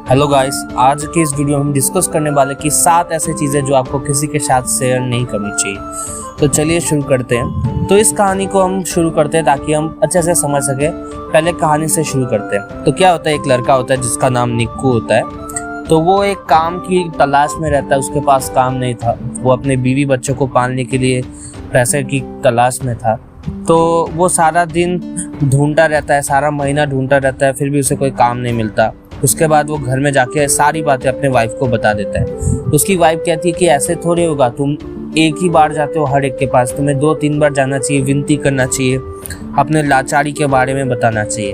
Hello guys, आज के इस वीडियो में हम डिस्कस करने वाले कि 7 ऐसी चीज़ें जो आपको किसी के साथ शेयर नहीं करनी चाहिए। तो चलिए शुरू करते हैं। तो इस कहानी को हम शुरू करते हैं ताकि हम अच्छे से समझ सके। पहले कहानी से शुरू करते हैं। तो क्या होता है, एक लड़का होता है जिसका नाम निक्कू होता है। तो वो एक काम की तलाश में रहता है, उसके पास काम नहीं था। वो अपने बीवी बच्चों को पालने के लिए पैसे की तलाश में था। तो वो सारा दिन ढूंढता रहता है, सारा महीना ढूंढता रहता है, फिर भी उसे कोई काम नहीं मिलता। उसके बाद वो घर में जाके सारी बातें अपने वाइफ को बता देता है। उसकी वाइफ कहती है कि ऐसे थोड़ी होगा, तुम एक ही बार जाते हो हर एक के पास, तुम्हें 2-3 बार जाना चाहिए, विनती करना चाहिए, अपने लाचारी के बारे में बताना चाहिए।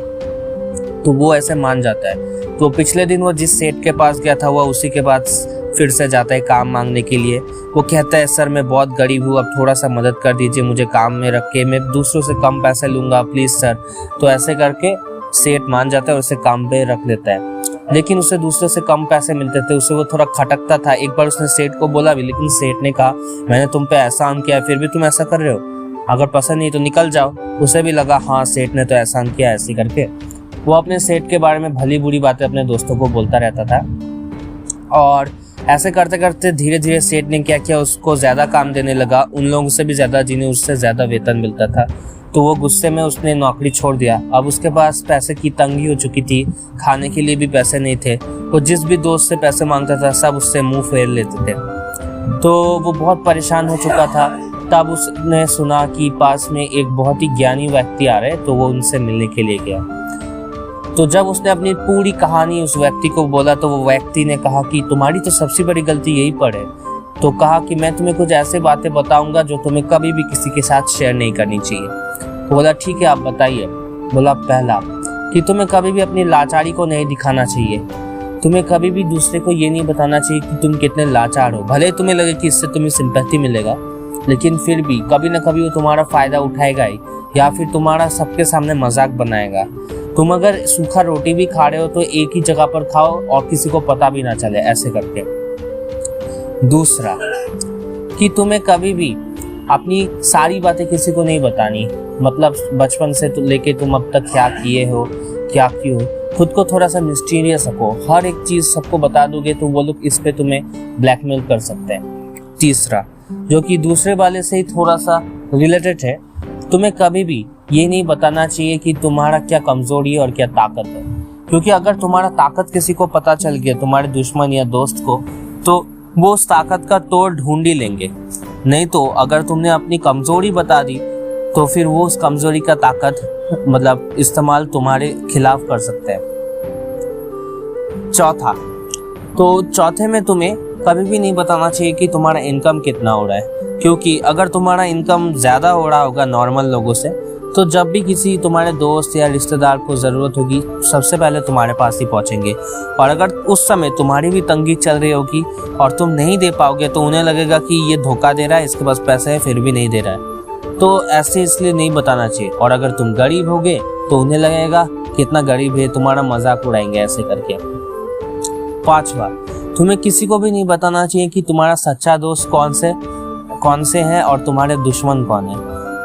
तो वो ऐसे मान जाता है। तो पिछले दिन वो जिस सेठ के पास गया था वो उसी के पास फिर से जाता है काम मांगने के लिए। वो कहता है, सर मैं बहुत गरीब हूँ, अब थोड़ा सा मदद कर दीजिए, मुझे काम में रख के, मैं दूसरों से कम पैसे लूँगा प्लीज़ सर। तो ऐसे करके सेठ मान जाता है और उसे काम पे रख लेता है। लेकिन उसे दूसरों से कम पैसे मिलते थे, उसे वो थोड़ा खटकता था। एक बार उसने सेठ को बोला भी, लेकिन सेठ ने कहा मैंने तुम पे एहसान किया है, फिर भी तुम ऐसा कर रहे हो, अगर पसंद नहीं तो निकल जाओ। उसे भी लगा हाँ सेठ ने तो एहसान किया, ऐसे करके वो अपने सेठ के बारे में भली बुरी बातें अपने दोस्तों को बोलता रहता था। और ऐसे करते करते धीरे धीरे सेठ ने क्या किया, उसको ज़्यादा काम देने लगा, उन लोगों से भी ज़्यादा जिन्हें उससे ज़्यादा वेतन मिलता था। तो वो गुस्से में उसने नौकरी छोड़ दिया। अब उसके पास पैसे की तंगी हो चुकी थी, खाने के लिए भी पैसे नहीं थे। वो जिस भी दोस्त से पैसे मांगता था सब उससे मुंह फेर लेते थे। तो वो बहुत परेशान हो चुका था। तब उसने सुना कि पास में एक बहुत ही ज्ञानी व्यक्ति आ रहे, तो वो उनसे मिलने के लिए गया। तो जब उसने अपनी पूरी कहानी उस व्यक्ति को बोला तो वो व्यक्ति ने कहा कि तुम्हारी तो सबसे बड़ी गलती यही पर है। तो कहा कि मैं तुम्हें कुछ ऐसे बातें बताऊंगा जो तुम्हें कभी भी किसी के साथ शेयर नहीं करनी चाहिए। तो बोला ठीक है आप बताइए। बोला पहला कि तुम्हें कभी भी अपनी लाचारी को नहीं दिखाना चाहिए। तुम्हें कभी भी दूसरे को ये नहीं बताना चाहिए कि तुम कितने लाचार हो। भले तुम्हें लगे कि इससे तुम्हें सिंपैथी मिलेगा, लेकिन फिर भी कभी ना कभी वो तुम्हारा फायदा उठाएगा ही, या फिर तुम्हारा सबके सामने मजाक बनाएगा। तुम अगर सूखा रोटी भी खा रहे हो तो एक ही जगह पर खाओ और किसी को पता भी ना चले, ऐसे करके। दूसरा कि तुम्हें कभी भी अपनी सारी बातें किसी को नहीं बतानी। मतलब बचपन से तो लेके तुम अब तक क्या किए हो, क्या क्यों, खुद को थोड़ा सा मिस्टीरियस रखो। हर एक चीज़ सबको बता दोगे तो वो लोग इस पे तुम्हें ब्लैकमेल कर सकते हैं। तीसरा जो कि दूसरे वाले से ही थोड़ा सा रिलेटेड है, तुम्हें कभी भी ये नहीं बताना चाहिए कि तुम्हारा क्या कमजोरी है और क्या ताकत है। क्योंकि अगर तुम्हारा ताकत किसी को पता चल गया, तुम्हारे दुश्मन या दोस्त को, तो वो उस ताकत का तोड़ ढूंढ ही लेंगे। नहीं तो अगर तुमने अपनी कमजोरी बता दी तो फिर वो उस कमजोरी का ताकत मतलब इस्तेमाल तुम्हारे खिलाफ कर सकते हैं। चौथा, तो चौथे में तुम्हें कभी भी नहीं बताना चाहिए कि तुम्हारा इनकम कितना हो रहा है। क्योंकि अगर तुम्हारा इनकम ज़्यादा हो रहा होगा नॉर्मल लोगों से, तो जब भी किसी तुम्हारे दोस्त या रिश्तेदार को ज़रूरत होगी सबसे पहले तुम्हारे पास ही पहुंचेंगे। और अगर उस समय तुम्हारी भी तंगी चल रही होगी और तुम नहीं दे पाओगे तो उन्हें लगेगा कि ये धोखा दे रहा है, इसके पास पैसे है फिर भी नहीं दे रहा है। तो ऐसे इसलिए नहीं बताना चाहिए। और अगर तुम गरीब होगे तो उन्हें लगेगा कितना गरीब है, तुम्हारा मजाक उड़ाएंगे, ऐसे करके। पांचवा, तुम्हें किसी को भी नहीं बताना चाहिए कि तुम्हारा सच्चा दोस्त कौन से हैं और तुम्हारे दुश्मन कौन है।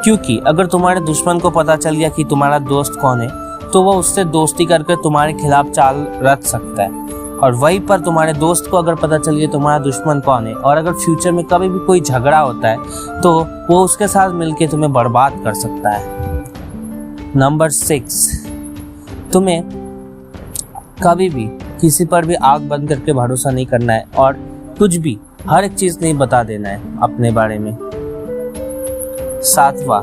क्योंकि अगर तुम्हारे दुश्मन को पता चल गया कि तुम्हारा दोस्त कौन है तो वो उससे दोस्ती करके तुम्हारे खिलाफ चाल रच सकता है। और वहीं पर तुम्हारे दोस्त को अगर पता चल गया तुम्हारा दुश्मन कौन है, और अगर फ्यूचर में कभी भी कोई झगड़ा होता है तो वो उसके साथ मिलके तुम्हें बर्बाद कर सकता है। नंबर 6, तुम्हें कभी भी किसी पर भी आंख बंद करके भरोसा नहीं करना है और कुछ भी हर एक चीज़ नहीं बता देना है अपने बारे में। 7वां,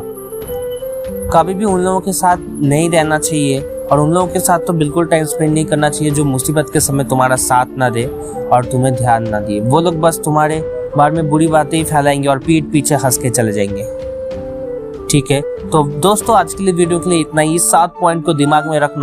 कभी भी उन लोगों के साथ नहीं रहना चाहिए और उन लोगों के साथ तो बिल्कुल टाइम स्पेंड नहीं करना चाहिए जो मुसीबत के समय तुम्हारा साथ ना दे और तुम्हें ध्यान ना दिए। वो लोग बस तुम्हारे बारे में बुरी बातें ही फैलाएंगे और पीठ पीछे हंस के चले जाएंगे। ठीक है, तो दोस्तों आज के लिए वीडियो के लिए इतना ही। 7 पॉइंट को दिमाग में रखना।